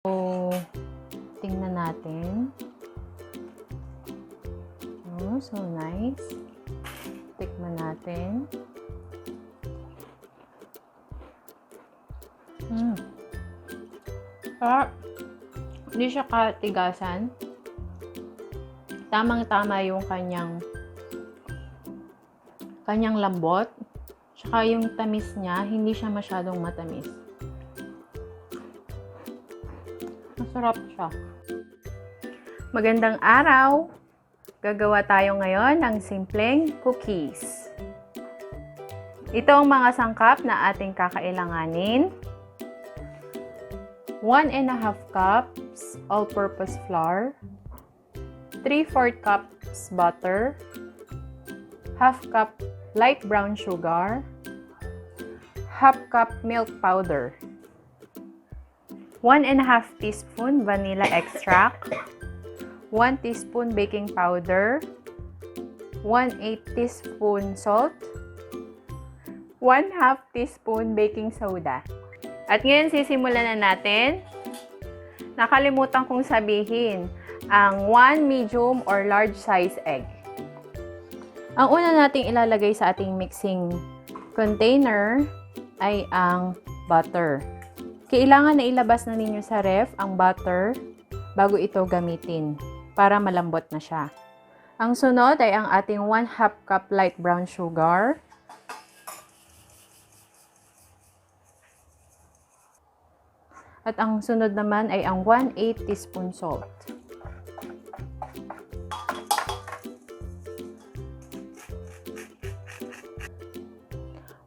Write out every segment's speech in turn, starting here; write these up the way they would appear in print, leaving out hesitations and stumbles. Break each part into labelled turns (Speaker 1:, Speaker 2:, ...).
Speaker 1: So, tingnan natin. Oh, so nice. Tikman natin. Hindi siya katigasan. Tamang-tama yung kanyang lambot. Tsaka yung tamis niya, hindi siya masyadong matamis. Masarap siya. Magandang araw! Gagawa tayo ngayon ng simpleng cookies. Ito ang mga sangkap na ating kakailanganin. 1½ cups all-purpose flour, 3/4 cups butter, ½ cup light brown sugar, ½ cup milk powder, 1½ teaspoon vanilla extract, 1 teaspoon baking powder, 1/8 teaspoon salt, 1/2 teaspoon baking soda. At ngayon sisimulan na natin. Nakalimutan kong sabihin ang 1 medium or large size egg. Ang una nating ilalagay sa ating mixing container ay ang butter. Kailangan na ilabas na ninyo sa ref ang butter bago ito gamitin para malambot na siya. Ang sunod ay ang ating 1/2 cup light brown sugar. At ang sunod naman ay ang 1/8 teaspoon salt.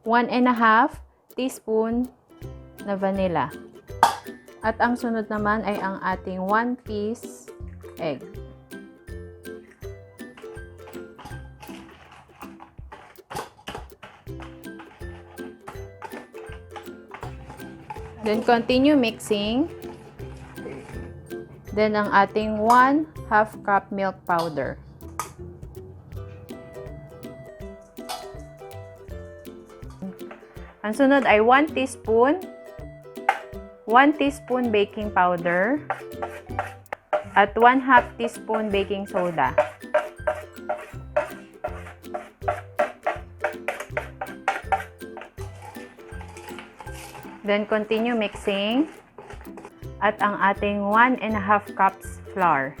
Speaker 1: One and a half teaspoon na vanilla. At ang sunod naman ay ang ating 1 piece egg. Then continue mixing. Then ang ating 1/2 cup milk powder. Ang sunod ay 1 teaspoon baking powder at 1/2 teaspoon baking soda. Then continue mixing at ang ating 1½ cups flour.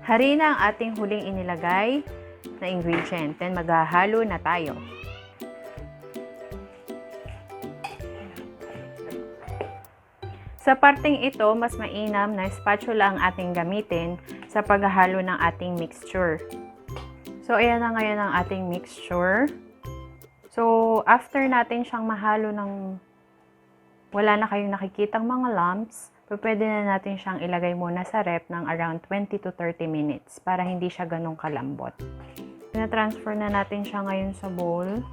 Speaker 1: Harina ang ating huling inilagay na ingredient. Then maghahalo na tayo. Sa parteng ito, mas mainam na spatula ang ating gamitin sa paghahalo ng ating mixture. So, ayan na ngayon ang ating mixture. So, after natin siyang mahalo ng wala na kayong nakikitang mga lumps, pwede na natin siyang ilagay muna sa ref ng around 20 to 30 minutes para hindi siya ganun kalambot. Pina-transfer na natin siya ngayon sa bowl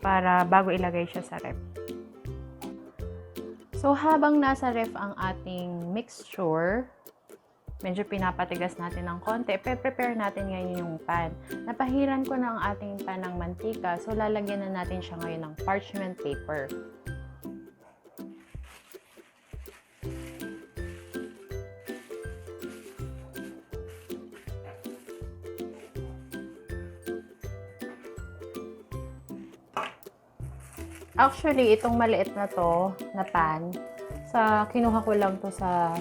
Speaker 1: para bago ilagay siya sa ref. So, habang nasa ref ang ating mixture, medyo pinapatigas natin ng konti. Prepare natin ngayon yung pan. Napahiran ko na ang ating pan ng mantika, so lalagyan na natin siya ngayon ng parchment paper. Actually, itong maliit na to, na pan, kinuha ko lang to sa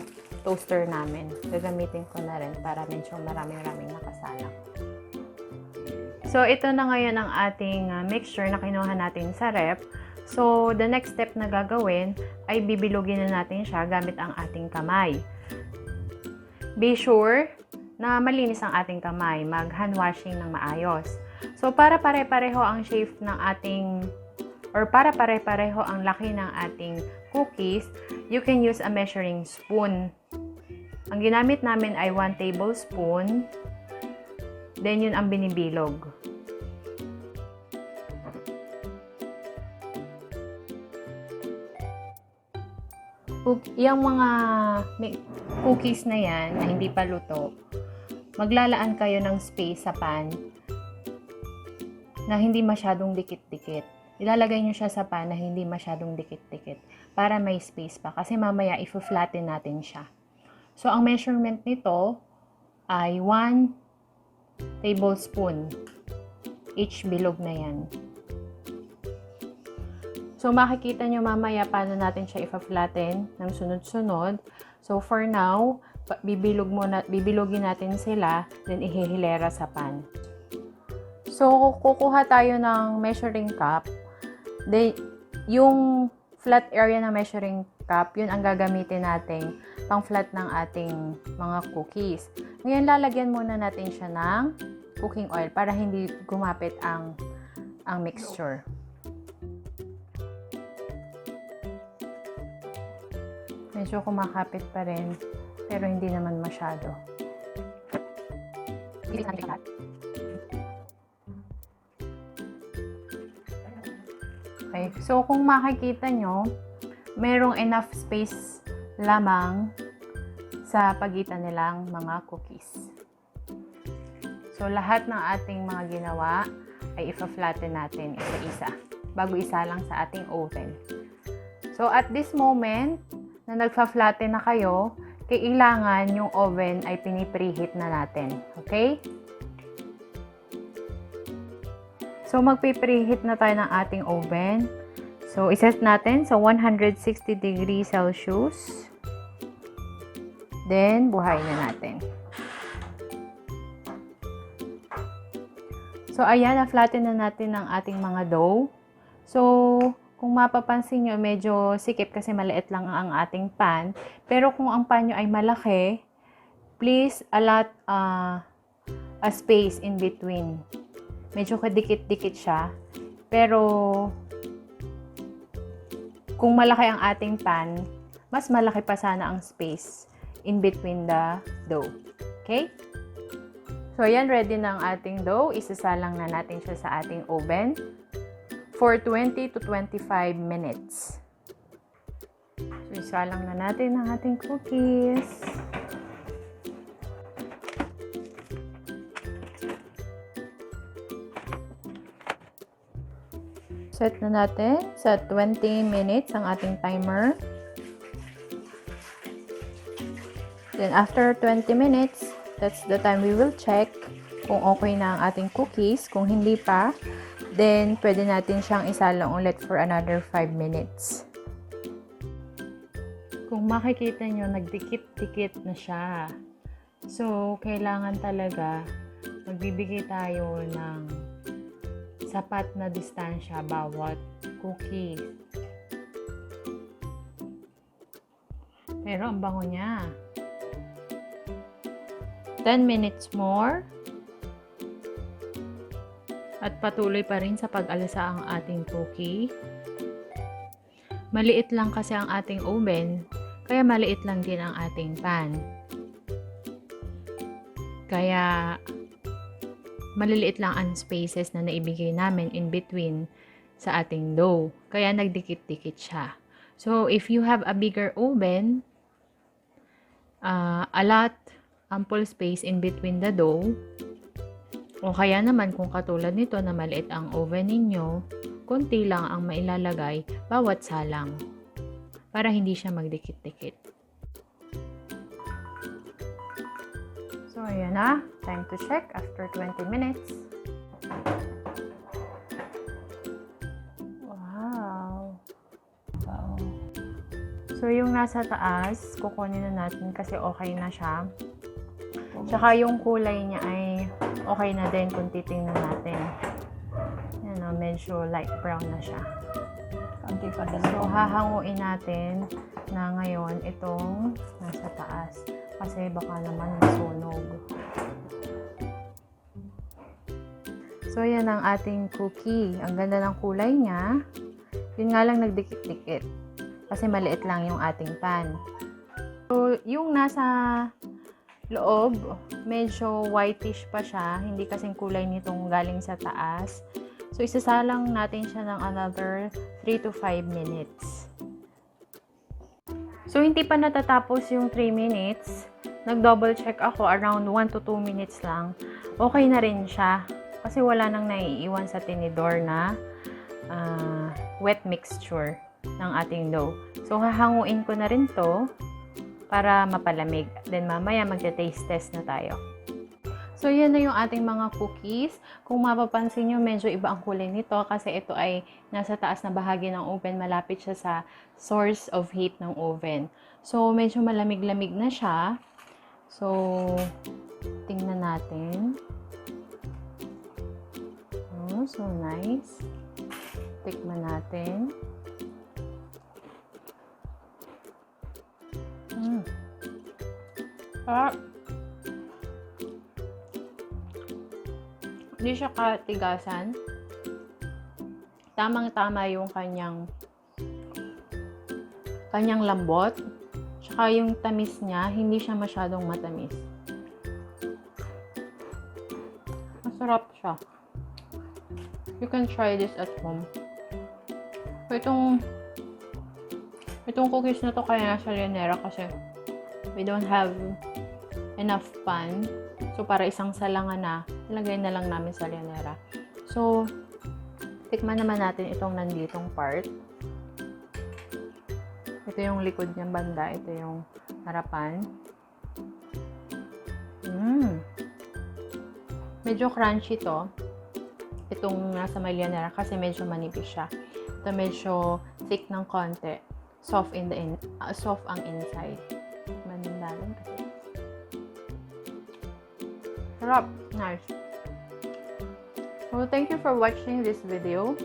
Speaker 1: toaster namin. Gagamitin ko na rin para medyo maraming nakasalang. So, ito na ngayon ang ating mixture na kinuha natin sa ref. So, the next step na gagawin ay bibilugin na natin siya gamit ang ating kamay. Be sure na malinis ang ating kamay. Mag-hand washing ng maayos. So, para pare-pareho ang shape ng ating para pare-pareho ang laki ng ating cookies, you can use a measuring spoon. Ang ginamit namin ay 1 tablespoon. Then, yun ang binibilog. Yung mga cookies na yan, na hindi pa luto, maglalaan kayo ng space sa pan na hindi masyadong dikit-dikit. Ilalagay nyo siya sa pan na hindi masyadong dikit-dikit para may space pa. Kasi mamaya, i-flatten natin siya. So, ang measurement nito ay 1 tablespoon. Each bilog na yan. So, makikita nyo mamaya paano natin siya i-flatten ng sunod-sunod. So, for now, bibilogin natin sila, then ihihilera sa pan. So, kukuha tayo ng measuring cup. Then, yung flat area ng measuring cup, yun ang gagamitin natin pang-flat ng ating mga cookies. Ngayon, lalagyan muna natin siya ng cooking oil para hindi gumapit ang mixture. Medyo kumakapit pa rin, pero hindi naman masyado. Okay, so kung makikita nyo, merong enough space lamang sa pagitan nilang mga cookies. So, lahat ng ating mga ginawa ay ipa-flatten natin isa-isa bago isa lang sa ating oven. So, at this moment na nagpa-flatten na kayo, kailangan yung oven ay pinipreheat na natin. Okay? So, magpipreheat na tayo ng ating oven. So, iset natin sa 160 degrees Celsius. Then, buhayin na natin. So, ayan, na-flatten na natin ang ating mga dough. So, kung mapapansin nyo, medyo sikip kasi maliit lang ang ating pan. Pero kung ang pan nyo ay malaki, please allot a space in between. Medyo kadikit-dikit siya. Pero, kung malaki ang ating pan, mas malaki pa sana ang space in between the dough. Okay? So, ayan, ready na ang ating dough. Isasalang na natin siya sa ating oven for 20 to 25 minutes. So, isalang na natin ang ating cookies. Set na natin sa 20 minutes ang ating timer. Then, after 20 minutes, that's the time we will check kung okay na ang ating cookies. Kung hindi pa, then pwede natin siyang isalang ulit for another 5 minutes. Kung makikita nyo, nagdikit-dikit na siya. So, kailangan talaga magbibigay tayo ng sapat na distansya bawat cookie. Pero ang bango niya. 10 minutes more. At patuloy pa rin sa pag-alasa ang ating cookie. Maliit lang kasi ang ating oven, kaya maliit lang din ang ating pan. Kaya maliliit lang ang spaces na naibigay namin in between sa ating dough. Kaya nagdikit-dikit siya. So, if you have a bigger oven, allot ample space in between the dough. O kaya naman kung katulad nito na maliit ang oven ninyo, konti lang ang mailalagay bawat salang para hindi siya magdikit-dikit. So, ayan na. Time to check after 20 minutes. Wow! Wow! So, yung nasa taas, kukunin na natin kasi okay na siya. Tsaka yung kulay niya ay okay na din kung titingnan natin. Yan o, medyo light brown na siya. So, hahanguin natin na ngayon itong nasa taas. Kasi baka naman masunog. So, yan ang ating cookie. Ang ganda ng kulay niya. Yun nga lang nagdikit-dikit. Kasi maliit lang yung ating pan. So, yung nasa loob, medyo whitish pa siya. Hindi kasing kulay nitong galing sa taas. So, isasalang natin siya ng another 3 to 5 minutes. So, hindi pa natatapos yung 3 minutes. Nag-double check ako, around 1 to 2 minutes lang. Okay na rin siya. kasi wala nang naiiwan sa tinidor na wet mixture ng ating dough. So, hahanguin ko na rin to para mapalamig. Then, mamaya magte-taste test na tayo. So, yan na yung ating mga cookies. Kung mapapansin nyo, medyo iba ang kulay nito kasi ito ay nasa taas na bahagi ng oven. Malapit siya sa source of heat ng oven. So, medyo malamig-lamig na siya. So, tingnan natin. Oh, so nice. Tikman natin. Sarap. Hindi siya katigasan. Tamang-tama yung kanyang lambot. Tsaka yung tamis niya, hindi siya masyadong matamis. Masarap siya. You can try this at home. Itong cookies na to kaya nasa lianera kasi we don't have enough pan. So, para isang salangan na, ilagay na lang namin sa lianera. So, tikman naman natin itong nanditong part. Ito yung likod niyang banda. Ito yung harapan. Medyo crunchy to. Itong nasa may lianera kasi medyo manipis siya. Ito medyo thick ng konti. Soft ang inside. Mandalan kasi. Sarap. Nice. So, thank you for watching this video.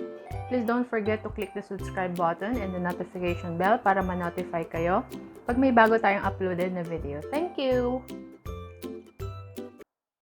Speaker 1: Please don't forget to click the subscribe button and the notification bell para ma-notify kayo pag may bago tayong uploaded na video. Thank you!